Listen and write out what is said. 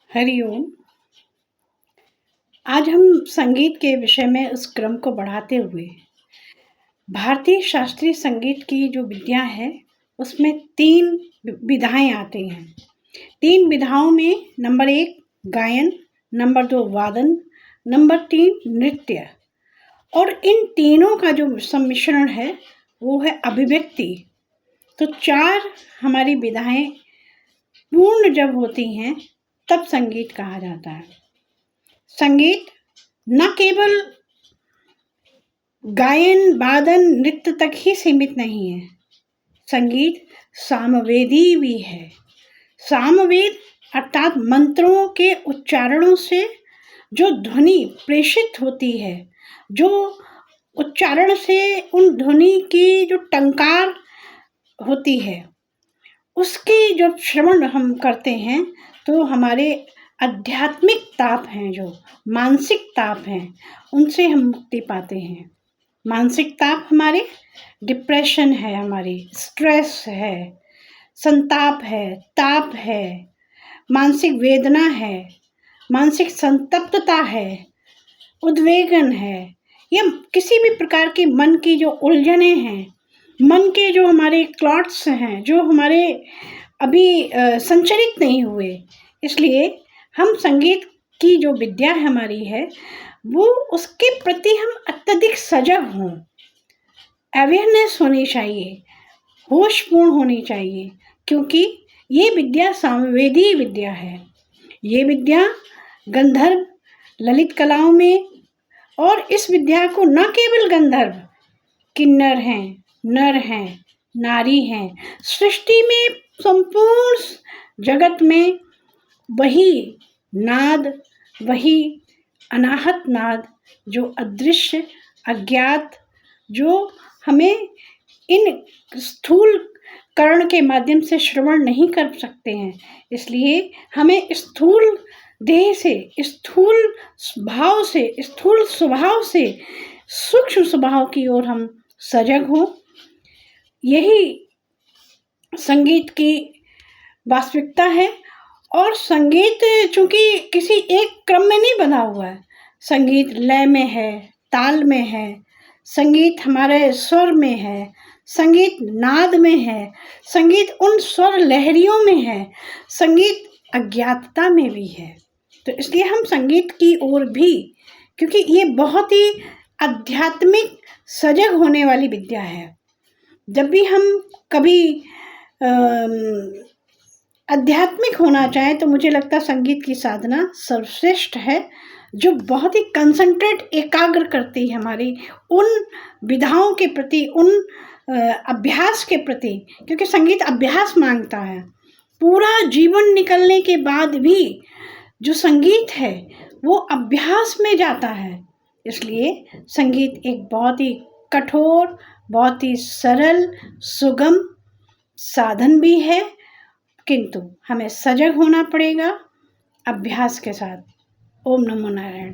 हरिओम। आज हम संगीत के विषय में उस क्रम को बढ़ाते हुए भारतीय शास्त्रीय संगीत की जो विद्या है उसमें 3 विधाएं आती हैं। 3 विधाओं में नंबर 1 गायन, नंबर 2 वादन, नंबर 3 नृत्य। और इन तीनों का जो सम्मिश्रण है वो है अभिव्यक्ति। तो 4 हमारी विधाएं पूर्ण जब होती हैं तब संगीत कहा जाता है। संगीत न केवल गायन, वादन, नृत्य तक ही सीमित नहीं है। संगीत सामवेदी भी है। सामवेद अर्थात मंत्रों के उच्चारणों से जो ध्वनि प्रेषित होती है, जो उच्चारण से उन ध्वनि की जो टंकार होती है, उसकी जब श्रवण हम करते हैं तो हमारे आध्यात्मिक ताप हैं, जो मानसिक ताप हैं, उनसे हम मुक्ति पाते हैं। मानसिक ताप हमारे डिप्रेशन है, हमारी स्ट्रेस है, संताप है, ताप है, मानसिक वेदना है, मानसिक संतप्तता है, उद्वेगन है, या किसी भी प्रकार की मन की जो उलझने हैं, मन के जो हमारे क्लॉट्स हैं, जो हमारे अभी संचरित नहीं हुए। इसलिए हम संगीत की जो विद्या हमारी है वो उसके प्रति हम अत्यधिक सजग हों, अवेयरनेस होनी चाहिए, होशपूर्ण होनी चाहिए, क्योंकि ये विद्या सामवेदी विद्या है। ये विद्या गंधर्व ललित कलाओं में, और इस विद्या को न केवल गंधर्व, किन्नर हैं, नर हैं, नारी हैं, सृष्टि में संपूर्ण जगत में वही नाद, वही अनाहत नाद जो अदृश्य, अज्ञात, जो हमें इन स्थूल कर्ण के माध्यम से श्रवण नहीं कर सकते हैं। इसलिए हमें स्थूल देह से, स्थूल भाव से, स्थूल स्वभाव से सूक्ष्म स्वभाव की ओर हम सजग हों। यही संगीत की वास्तविकता है। और संगीत चूँकि किसी एक क्रम में नहीं बना हुआ है, संगीत लय में है, ताल में है, संगीत हमारे स्वर में है, संगीत नाद में है, संगीत उन स्वर लहरियों में है, संगीत अज्ञातता में भी है। तो इसलिए हम संगीत की ओर भी, क्योंकि ये बहुत ही आध्यात्मिक सजग होने वाली विद्या है। जब भी हम कभी आध्यात्मिक होना चाहें तो मुझे लगता है संगीत की साधना सर्वश्रेष्ठ है, जो बहुत ही कंसंट्रेट, एकाग्र करती है हमारी उन विधाओं के प्रति, उन अभ्यास के प्रति, क्योंकि संगीत अभ्यास मांगता है। पूरा जीवन निकलने के बाद भी जो संगीत है वो अभ्यास में जाता है। इसलिए संगीत एक बहुत ही कठोर, बहुत ही सरल, सुगम साधन भी है, किंतु हमें सजग होना पड़ेगा अभ्यास के साथ। ओम नमो नारायण।